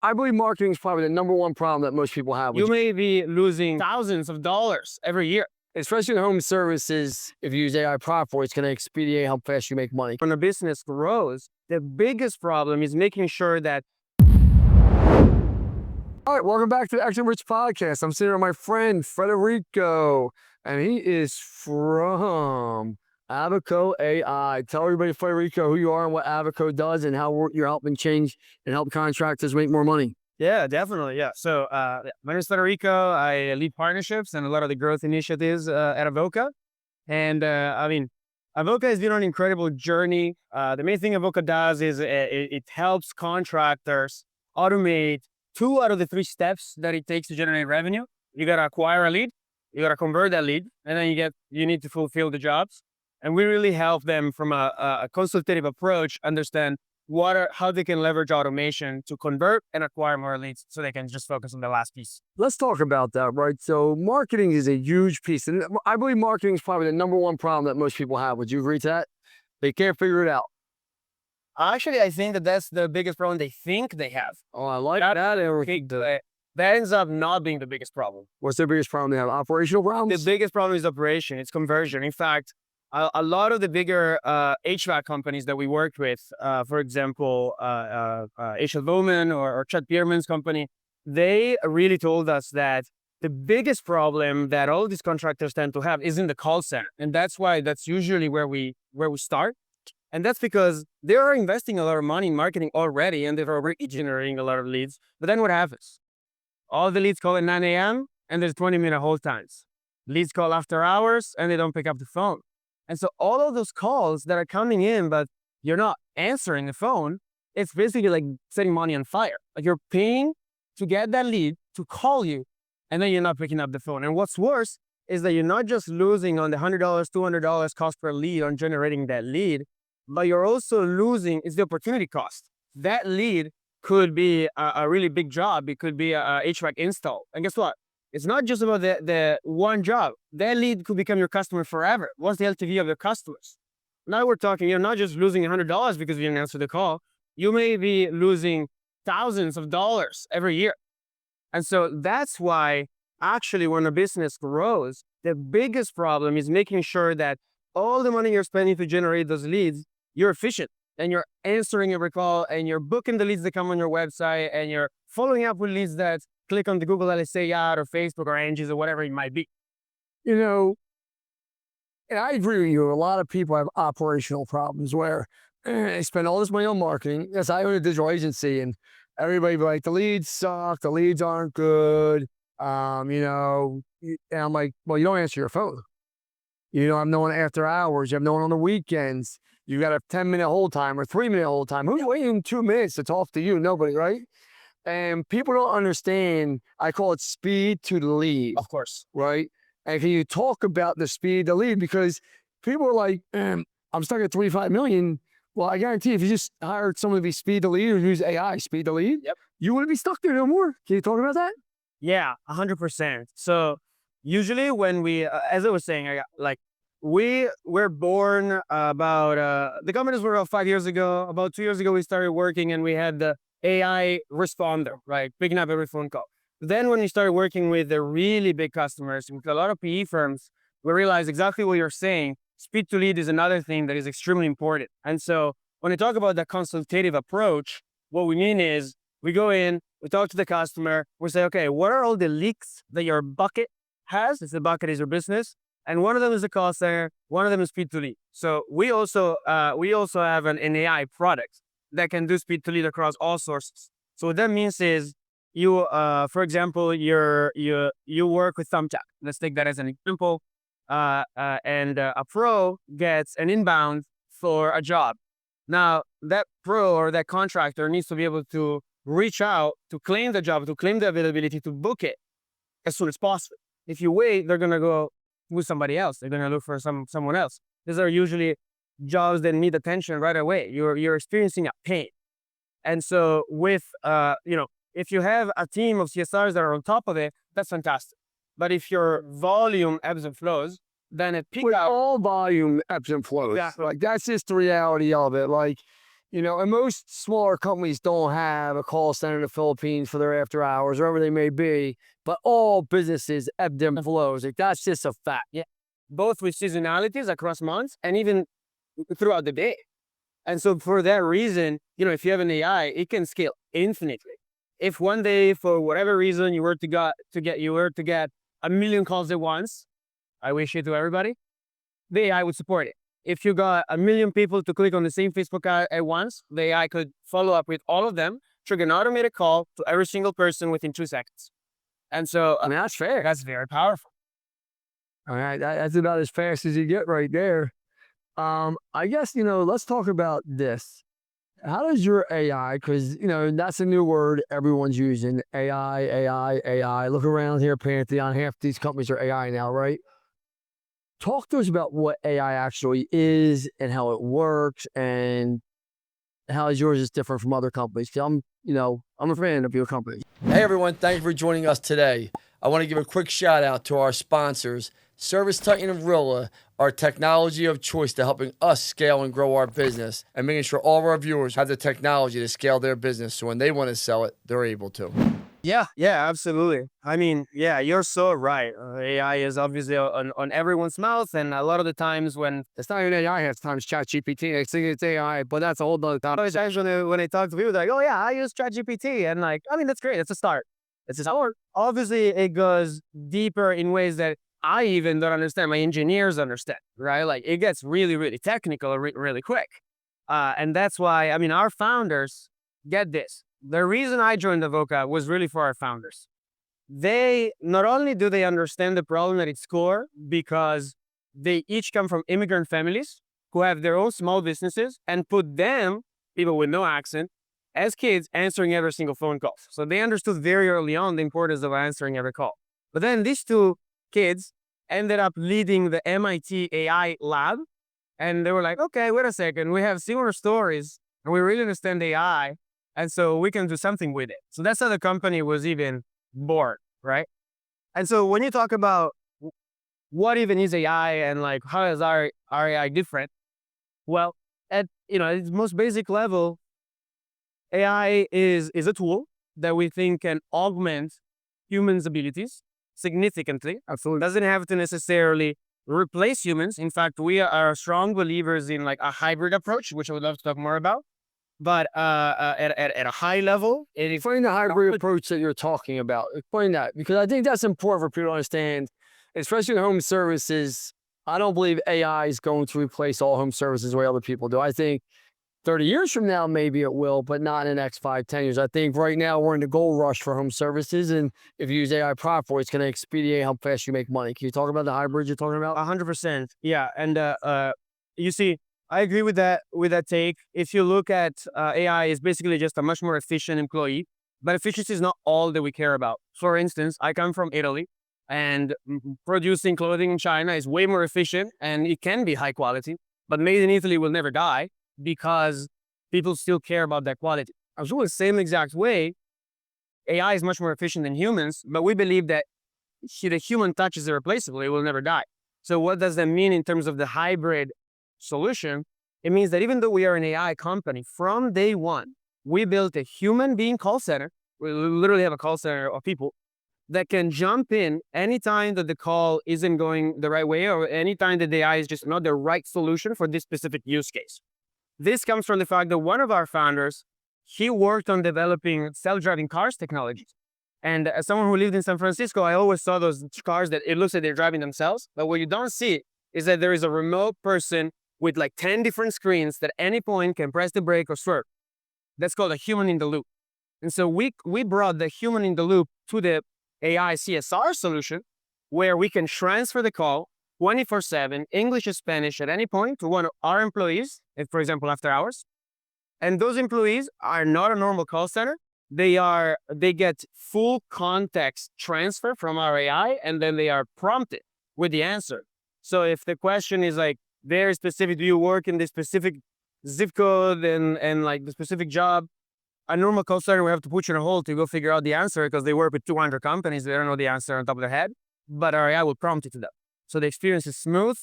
I believe marketing is probably the number one problem that most people have. You may be losing thousands of dollars every year. Especially in home services, if you use AI properly, it's going to expedite how fast you make money. When a business grows, the biggest problem is making sure that. All right, welcome back to the Action Rich Podcast. I'm sitting with my friend Federico, and he is from Avoca AI. Tell everybody, Federico, who you are and what Avoca does and how you're helping change and help contractors make more money. Yeah, definitely. Yeah. So my name is Federico. I lead partnerships and a lot of the growth initiatives at Avoca. And Avoca has been on an incredible journey. The main thing Avoca does is it helps contractors automate 2 out of the 3 steps that it takes to generate revenue. You got to acquire a lead, you got to convert that lead, and then you need to fulfill the jobs. And we really help them from a consultative approach understand how they can leverage automation to convert and acquire more leads so they can just focus on the last piece. Let's talk about that, right? So marketing is a huge piece. And I believe marketing is probably the number one problem that most people have. Would you agree to that? They can't figure it out. Actually, I think that's the biggest problem they think they have. Oh, I like that. That ends up not being the biggest problem. What's the biggest problem they have? Operational problems? The biggest problem is operation. It's conversion. In fact, a lot of the bigger HVAC companies that we worked with, for example, Bachmann or Chet Pierman's company, they really told us that the biggest problem that all these contractors tend to have is in the call center. And that's usually where we start. And that's because they are investing a lot of money in marketing already, and they're already generating a lot of leads. But then what happens? All the leads call at 9 a.m. and there's 20-minute hold times. Leads call after hours and they don't pick up the phone. And so all of those calls that are coming in, but you're not answering the phone, it's basically like setting money on fire. Like you're paying to get that lead to call you, and then you're not picking up the phone. And what's worse is that you're not just losing on the $100, $200 cost per lead on generating that lead, but you're also losing is the opportunity cost. That lead could be a really big job. It could be a HVAC install. And guess what? It's not just about the one job. That lead could become your customer forever. What's the LTV of your customers? Now we're talking, you're not just losing $100 because you didn't answer the call. You may be losing thousands of dollars every year. And so that's why actually when a business grows, the biggest problem is making sure that all the money you're spending to generate those leads, you're efficient and you're answering every call and you're booking the leads that come on your website and you're following up with leads that click on the Google LSA ad or Facebook or Angie's or whatever it might be. You know, and I agree with you. A lot of people have operational problems where they spend all this money on marketing. Yes, I own a digital agency and everybody be like, the leads suck, the leads aren't good. And I'm like, well, you don't answer your phone. You don't have no one after hours. You have no one on the weekends. You got a 10-minute hold time or 3-minute hold time. Who's waiting 2 minutes to talk to you? Nobody, right? And people don't understand, I call it speed to the lead. Of course. Right? And can you talk about the speed to lead? Because people are like, I'm stuck at 35 million. Well, I guarantee if you just hired someone to be speed to lead or use AI speed to lead, you wouldn't be stuck there no more. Can you talk about that? Yeah, 100%. So usually when we, as I was saying, we're born about, the companies were about 5 years ago. About 2 years ago, we started working and we had the AI responder, right? Picking up every phone call. Then when we started working with the really big customers, with a lot of PE firms, we realized exactly what you're saying. Speed to lead is another thing that is extremely important. And so when we talk about the consultative approach, what we mean is we go in, we talk to the customer, we say, okay, what are all the leaks that your bucket has? It's the bucket is your business. And one of them is the call center, one of them is speed to lead. So we also have an AI product that can do speed to lead across all sources. So what that means is you, for example, you work with Thumbtack. Let's take that as an example. And a pro gets an inbound for a job. Now that pro or that contractor needs to be able to reach out to claim the job, to claim the availability, to book it as soon as possible. If you wait, they're going to go with somebody else. They're going to look for someone else. These are usually jobs that need attention right away. You're experiencing a pain. And so with, if you have a team of CSRs that are on top of it, that's fantastic. But if your volume ebbs and flows, then it peaks out. All volume ebbs and flows. Yeah. Like that's just the reality of it. Like And most smaller companies don't have a call center in the Philippines for their after hours, wherever they may be, but all businesses ebb and flows. Like, that's just a fact. Yeah. Both with seasonalities across months and even throughout the day. And so for that reason, if you have an AI, it can scale infinitely. If one day, for whatever reason, you were to get a million calls at once, I wish it to everybody, the AI would support it. If you got a million people to click on the same Facebook ad at once, the AI could follow up with all of them, trigger an automated call to every single person within 2 seconds. And so I mean, that's fair. that's very powerful. All right, that's about as fast as you get right there. I guess, let's talk about this. How does your AI, because, that's a new word everyone's using, AI, AI, AI. Look around here, Pantheon, half these companies are AI now, right? Talk to us about what AI actually is and how it works, and how is yours is different from other companies. 'Cause I'm a fan of your company. Hey everyone, thank you for joining us today. I want to give a quick shout out to our sponsors, Service Titan and Rilla, our technology of choice to helping us scale and grow our business, and making sure all of our viewers have the technology to scale their business so when they want to sell it, they're able to. Yeah, absolutely. I mean, yeah, you're so right. AI is obviously on everyone's mouth, and a lot of the times when It's not even AI, half the time it's ChatGPT. They think it's AI, but that's a whole other topic. times when I talk to people, they're like, "Oh yeah, I use ChatGPT," and like, I mean, that's great. It's a start. It's a start. Obviously, it goes deeper in ways that I even don't understand. My engineers understand, right? Like, it gets really, really technical really quick, and that's why, I mean, our founders get this. The reason I joined Avoca was really for our founders. They not only do they understand the problem at its core, because they each come from immigrant families who have their own small businesses and put them, people with no accent, as kids answering every single phone call. So they understood very early on the importance of answering every call. But then these two kids ended up leading the MIT AI lab. And they were like, okay, wait a second. We have similar stories and we really understand AI. And so we can do something with it. So that's how the company was even born, right? And so when you talk about what even is AI and like how is our AI different? Well, at its most basic level, AI is a tool that we think can augment humans' abilities significantly. Absolutely. Doesn't have to necessarily replace humans. In fact, we are strong believers in like a hybrid approach, which I would love to talk more about. But at a high level, Explain the hybrid approach that you're talking about. Explain that, because I think that's important for people to understand, especially in home services. I don't believe AI is going to replace all home services the way other people do. I think 30 years from now, maybe it will, but not in the next 5, 10 years. I think right now we're in the gold rush for home services. And if you use AI properly, it's going to expedite how fast you make money. Can you talk about the hybrid you're talking about? 100%. Yeah. And you see, I agree with that take. If you look at AI, is basically just a much more efficient employee, but efficiency is not all that we care about. For instance, I come from Italy, and producing clothing in China is way more efficient, and it can be high quality, but made in Italy will never die because people still care about that quality. I was doing the same exact way. AI is much more efficient than humans, but we believe that the human touch is irreplaceable. It will never die. So what does that mean in terms of the hybrid solution? It means that even though we are an AI company, from day one, we built a human being call center. We literally have a call center of people that can jump in anytime that the call isn't going the right way, or anytime that the AI is just not the right solution for this specific use case. This comes from the fact that one of our founders, he worked on developing self-driving cars technologies. And as someone who lived in San Francisco, I always saw those cars that it looks like they're driving themselves. But what you don't see is that there is a remote person with like 10 different screens that at any point can press the brake or swerve. That's called a human in the loop. And so we brought the human in the loop to the AI CSR solution, where we can transfer the call 24/7, English and Spanish at any point, to one of our employees, if, for example, after hours. And those employees are not a normal call center. They get full context transfer from our AI, and then they are prompted with the answer. So if the question is like very specific, do you work in this specific zip code and like the specific job? A normal call center will have to put you in a hold to go figure out the answer, because they work with 200 companies. They don't know the answer on top of their head, but our AI will prompt it to them. So the experience is smooth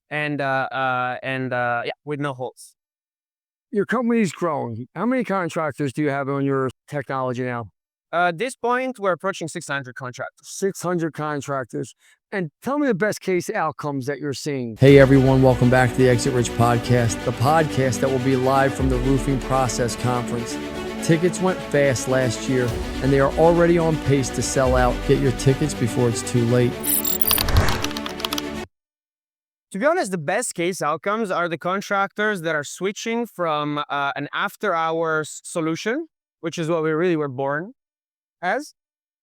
and yeah, with no holes. Your company's growing. How many contractors do you have on your technology now? At this point, we're approaching 600 contractors. 600 contractors. And tell me the best case outcomes that you're seeing. Hey everyone, welcome back to the Exit Rich podcast, the podcast that will be live from the Roofing Process Conference. Tickets went fast last year, and they are already on pace to sell out. Get your tickets before it's too late. To be honest, the best case outcomes are the contractors that are switching from an after-hours solution, which is what we really were born as,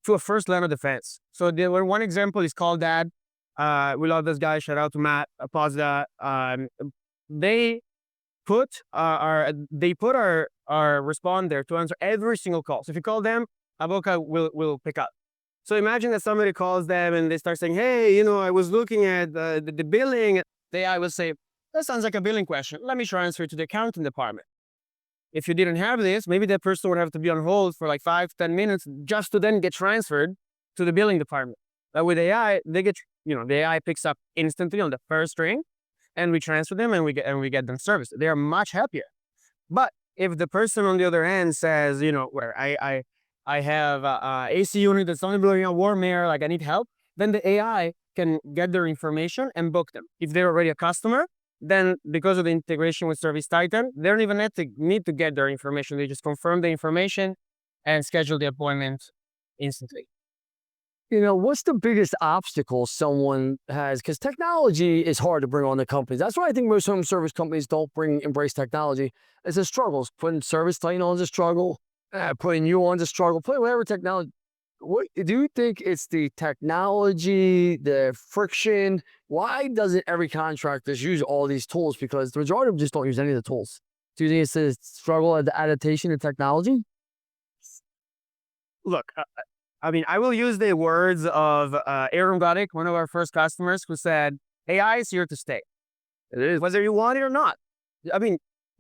to a first line of defense. So one example is Call Dad. We love this guy. Shout out to Matt. Pause that. They put our responder to answer every single call. So if you call them, Avoca will pick up. So imagine that somebody calls them and they start saying, hey, I was looking at the billing. The AI will say, that sounds like a billing question. Let me transfer it to the accounting department. If you didn't have this, maybe that person would have to be on hold for like 5-10 minutes just to then get transferred to the billing department. But with AI, the AI picks up instantly on the first ring, and we transfer them and we get them serviced. They are much happier. But if the person on the other end says, where I have a AC unit that's only blowing out warm air, like I need help, then the AI can get their information and book them. If they're already a customer, then because of the integration with Service Titan, they don't even need to get their information. They just confirm the information and schedule the appointment instantly. What's the biggest obstacle someone has? Because technology is hard to bring on the companies. That's why I think most home service companies don't embrace technology. It's a struggle. Putting Service Titan on is a struggle. Putting you on is a struggle. Putting whatever technology. What do you think? It's the technology, the friction? Why doesn't every contractor use all these tools? Because the majority of them just don't use any of the tools. Do you think it's a struggle at the adaptation of technology? Look, I will use the words of Aaron Goddick, one of our first customers, who said, AI is here to stay. It is. Whether you want it or not.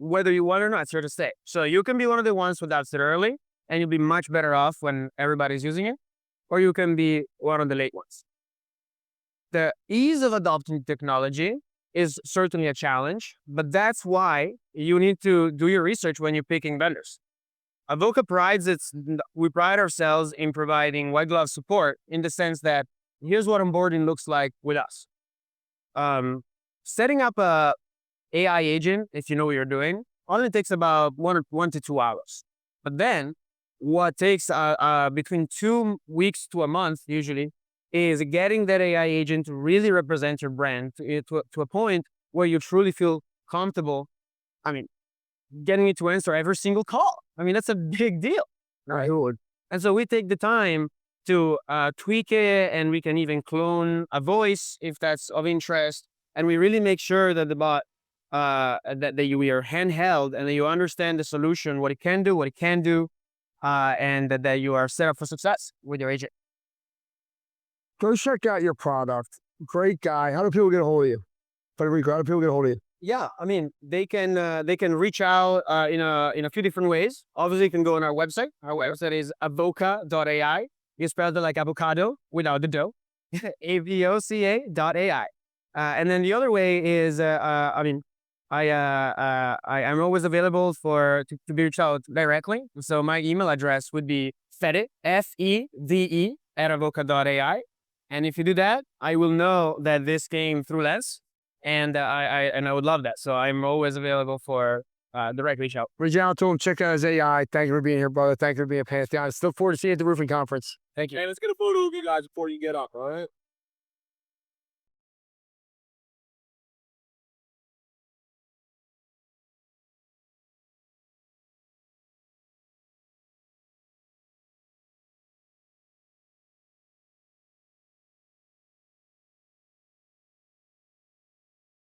Whether you want it or not, it's here to stay. So you can be one of the ones who adopts it early, and you'll be much better off when everybody's using it, or you can be one of the late ones. The ease of adopting technology is certainly a challenge, but that's why you need to do your research when you're picking vendors. Avoca we pride ourselves in providing white glove support in the sense that here's what onboarding looks like with us. Setting up a AI agent, if you know what you're doing, only takes about 1 to 2 hours. But then what takes between 2 weeks to a month usually is getting that AI agent to really represent your brand to a point where you truly feel comfortable. Getting it to answer every single call. That's a big deal. Right. And so we take the time to tweak it, and we can even clone a voice if that's of interest. And we really make sure that the bot, that we are handheld and that you understand the solution, what it can do, what it can do, and that you are set up for success with your agent. Go check out your product. Great guy. How do people get a hold of you? Federico, how do people get a hold of you? Yeah, they can reach out in a few different ways. Obviously, you can go on our website. Our website is avoca.ai. You spell it like avocado without the dough. avoca.ai. And then the other way is, I'm always available to be reached out directly. So my email address would be Fede, Fede @avoca.ai. And if you do that, I will know that this came through Lens. And I would love that. So I'm always available for direct reach out. Reach out to him. Check out his AI. Thank you for being here, brother. Thank you for being a Pantheon. I look forward to seeing you at the roofing conference. Thank you. Hey, let's get a photo of you guys before you get up, all right?